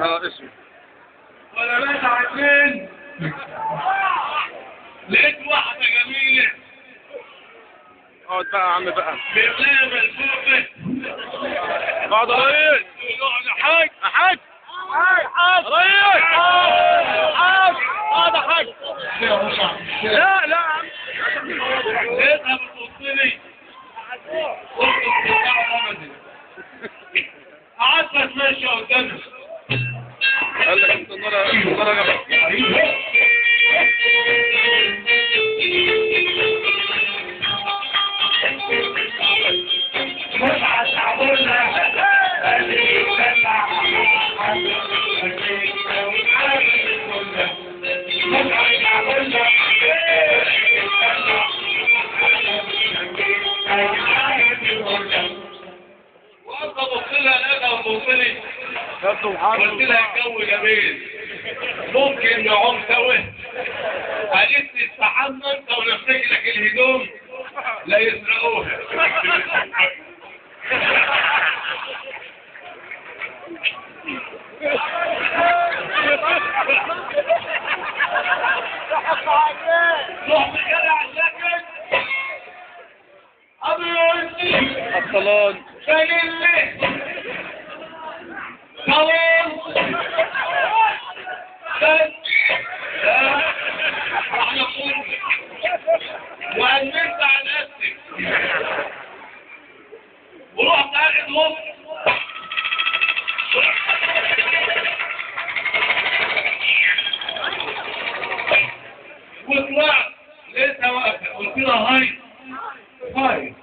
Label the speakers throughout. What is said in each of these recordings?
Speaker 1: اسمه
Speaker 2: ولا مات عشان لقيت واحدة جميلة
Speaker 1: اقعد بقى يا عم بقى
Speaker 2: بيبلاها ملفوفة
Speaker 1: اقعد يا ريس
Speaker 2: يقعد يا حاج
Speaker 1: يا حاج
Speaker 2: حاج
Speaker 1: ريس
Speaker 2: حاج اقعد يا حاج
Speaker 1: لا لا
Speaker 2: لقيتها بتوصلي قلت استطاع ابدا قعدت اتمشى قدامها
Speaker 1: قال لك انت النار
Speaker 2: وقفت ابص لها لقيتها بتوصلي
Speaker 1: سبحان
Speaker 2: قلت لها الجو جميل ممكن نعوم سوا قالت لي استحمى انت ونفسك لك الهدوم لا يسرقوها رحت جري على السكن ابي
Speaker 1: الصلاه
Speaker 2: فلله طول بس لا احنا قلنا وأمنت على نفسك ورحت قاعد نص وطلعت لقيتها واقفة قلت لها هاي هاي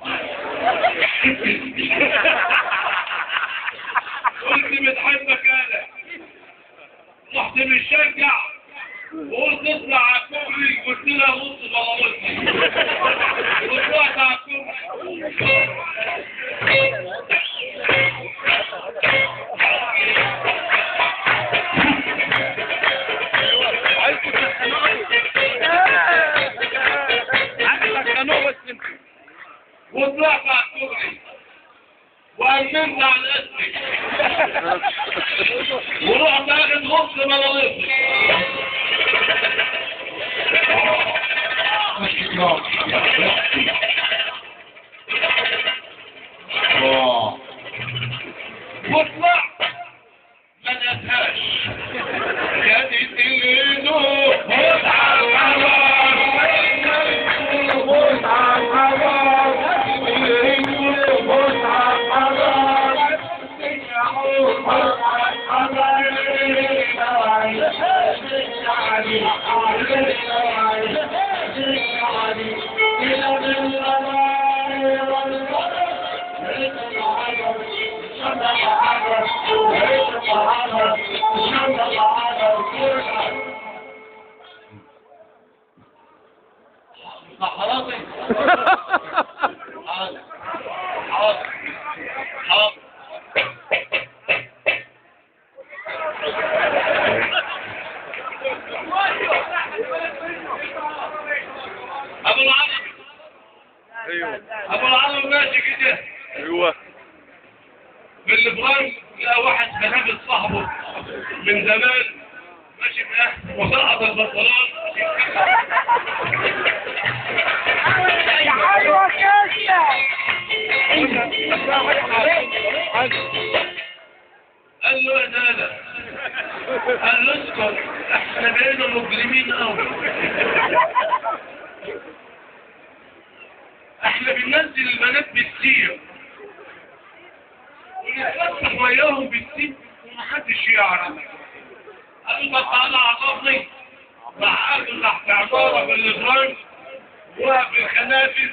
Speaker 2: قلت بتحبك انا رحت مشجع وقلت اطلع على الكوبري قلت لها نص بلالتي وطلعت على الكوبري
Speaker 1: عايزكم تسخنوني عايز تسخنوه بس انت
Speaker 2: وطلعت على الكوبري وأمنت على نفسك ورحت اخد نص بلالتي وطلعت ما نساش كانت ايده موت على الحمار موت على الحمار موت على الحمار موت على حاضر حاضر حاضر حاضر ابو العربي
Speaker 1: ايوه
Speaker 2: ابو العربي ماشي كده
Speaker 1: ايوه
Speaker 2: بالفرنك لقى واحد بهابل صاحبه من زمان ماشي معاه وسقط البنطلون قال له يا دادا قال له اسكت احنا بقينا مجرمين قوي احنا بننزل البنات بالسير ونتفسح وياهم بالسير ومحدش يعرف قال له طب تعالى عرفني راح قابل تحت عمارة بالفرنك وقف الخنافس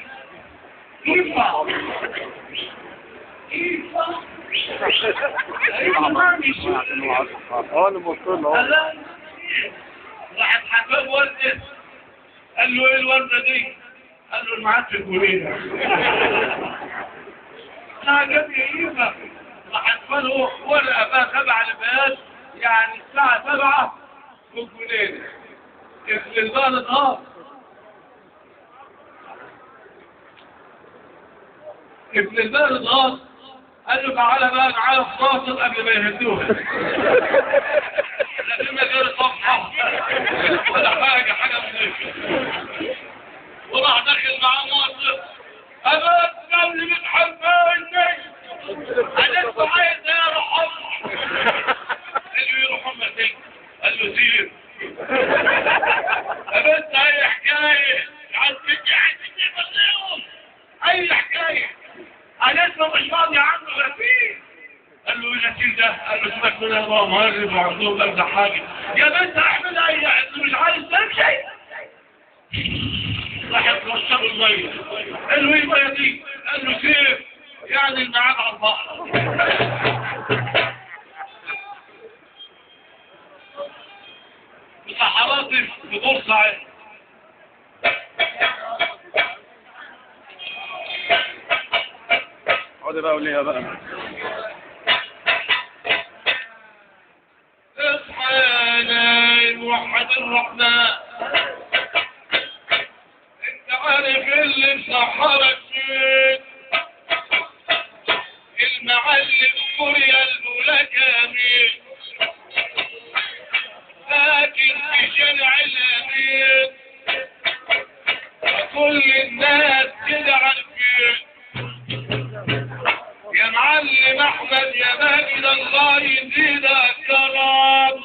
Speaker 2: ينفع ينفع
Speaker 1: انا بوصل له
Speaker 2: راحت حباب وردة قال له ايه الوردة دي؟ قال له المعاد في الجنينة عجبني ايوه راح ادفنه ورقة بقى 7 لبيات يعني الساعة 7 في الجنينة ابن البلد ابن البلد قال له تعالى بقى معايا في ناصر قبل ما يهدوها. لكن غير صفحة ولا حاجة من دي. وراح داخل معاه ناصر أبد قبل بتحبني أنا اسمه عايز يا محمد. قال له يا محمد ايه؟ قال له سير. أبد أي حكاية عايز تجي بسيهم أي حكاية أنا اسمه مش فاضي عنه غسيل. قال له ايه غسيل ده؟ قال له سمعت منها بقى مهرب وعندهم أمزح حاجة. يا بنت أحمد أي مش عايز تمشي. راح يترشب المية. قال له ايه المية دي؟ قال له سيف يعني الميعاد على البحر. في صحراء في بورسعيد
Speaker 1: اقعدي بقى قوليها بقى.
Speaker 2: اصحى يا نايم وحد الرحمن. انت عارف اللي مسحرك فين؟ المعلم كوريا الملاكمين لكن في شارع الامين وكل الناس كده عارفين. يا معلم احمد يا ماجد الله يزيدك كرم.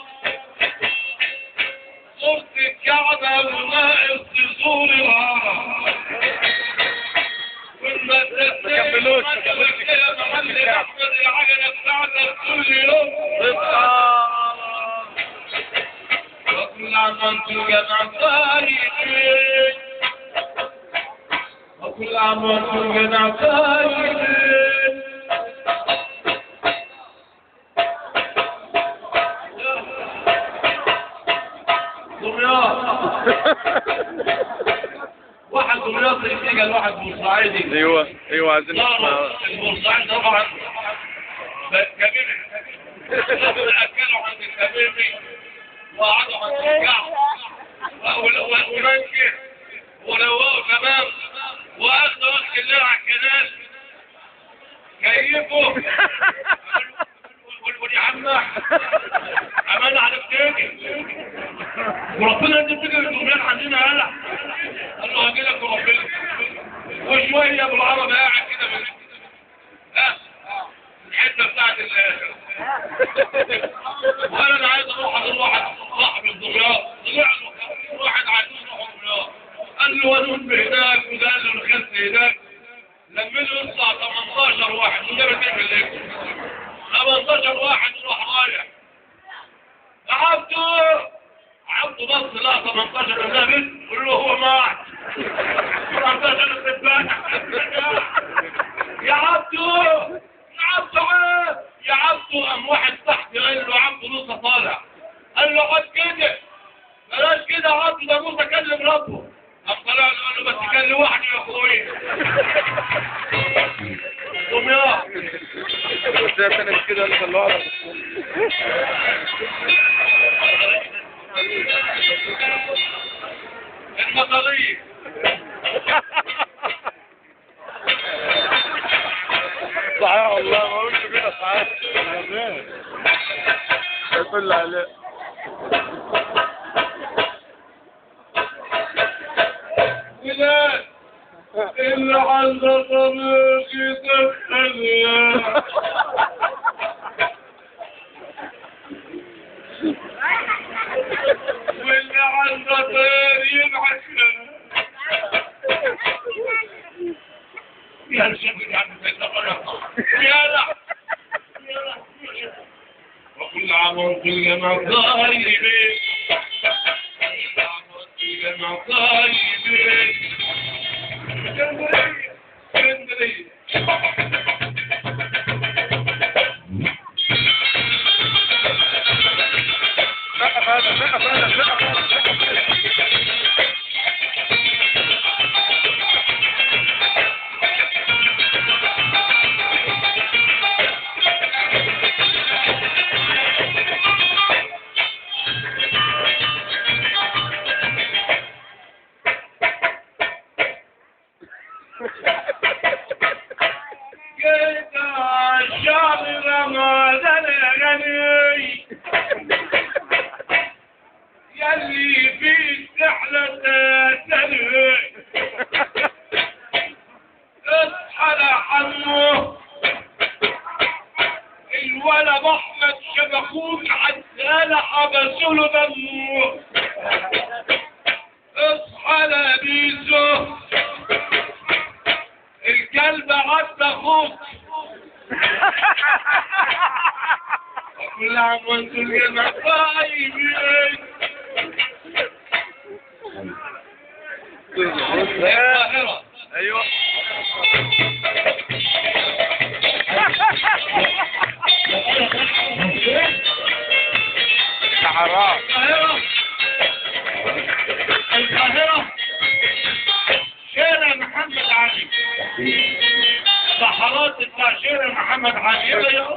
Speaker 2: صورة الكعبة وناقص تصور الهرم.
Speaker 1: كملوش
Speaker 2: يا معلم احمد العجلة بتاعتك كل يوم وكل عام وانتم جماعة طيبين. وكل عام وانتم جماعة طيبين. واحد دمياطي يجي الواحد بورسعيدي.
Speaker 1: ايوه عايزين نسمع.
Speaker 2: البورسعيد طبعا كبير اكلوا عند الكبيري وقعدوا عند الكعب وننكر وروقوا تمام واخدوا وقت الليل على الكنال كيفوا يا عم عملنا على فتاكي وربنا انت بتجي الدميان عندنا هلا. قال له هاجي لك وربنا وشويه بالعربي قاعد كده من الحته بتاعت وانا عايز اروح ازور واحد صاحب الدمياط. طلع له واحد عايز يروح الدمياط. قال له ونون هناك وقال له الخس هناك. لما يطلع 18 واحد من جبل كيف الليل 18 واحد يروح رايح. عبده بص لا 18 النبي قول له هو معك 18 الخبان. يا عبده يا عبده قام واحد تحت قال له عبده لسه طالع. قال له قد كده بلاش كده يا عبده ده موسى كلم ربه. قام طلع له قال له بس كان لوحده يا اخويا. دمياط
Speaker 1: ازاي تاني كده اللي خلوها على
Speaker 2: المطرية
Speaker 1: صحيح والله ما قلت كده صحيح. يقول لي عليه
Speaker 2: بلاد اللي عنده طريق يدخلها واللي عنده طير يبعثها. يا الشيخ يعني يلا وكل عام وانتم جماعة طيبين. كل عام وانتم جماعة طيبين. اسكندرية جيت الولد احمد شبكوك عدالة حبسوا له دمه. اصحى يا بيزو، الكلب عدى اخوك. كل عام وانتم الجماعة طيبين. القاهرة.
Speaker 1: ايوه حرام.
Speaker 2: القاهرة شارع محمد علي، صحرات بتاع شارع محمد علي. يا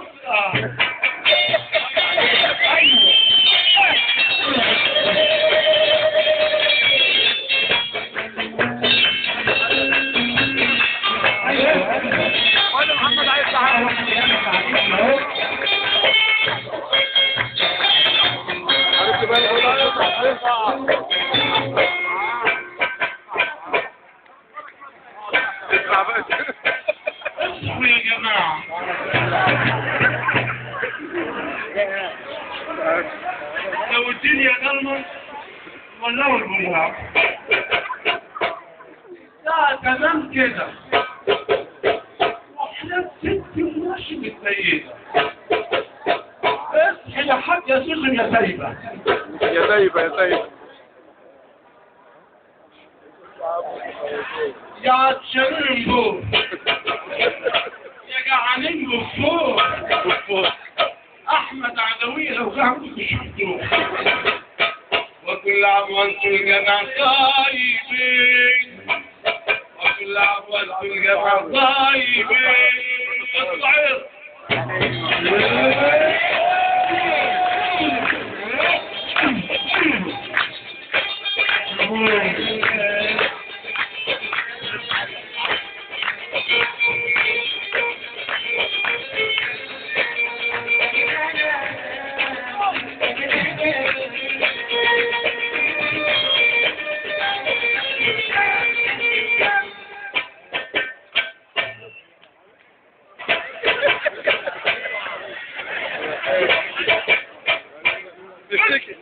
Speaker 1: ولا محمد عايز تعرف
Speaker 2: اصحوا يا جماعة. لو الدنيا ضلمت ولعوا البلغة. لا تمام كده. واحنا ست ماشي متسيدة. اصحي يا حاج يا سخن يا سايبة.
Speaker 1: يا سايبة يا سايبة.
Speaker 2: يا عطشانين فوق، يا جعانين فوق. احمد عدوية لو كان شفتوه. وكل عام وانتم الجماعة طيبين. وكل عام وانتم الجماعة طيبين. اطلعوا.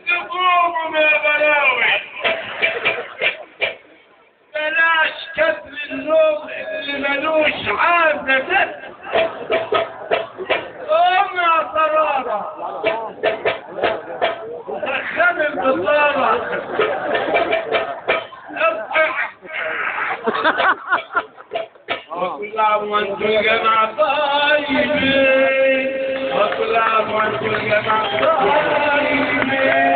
Speaker 2: تقوموا يا بلاوي. بلاش كسر النوم اللي ملوش عازة ده. قوم يا صرارة، سخن البصارة. اصحح. وكل عام وانتم الجماعة طيبين. وكل عام وانتم الجماعة طيبين.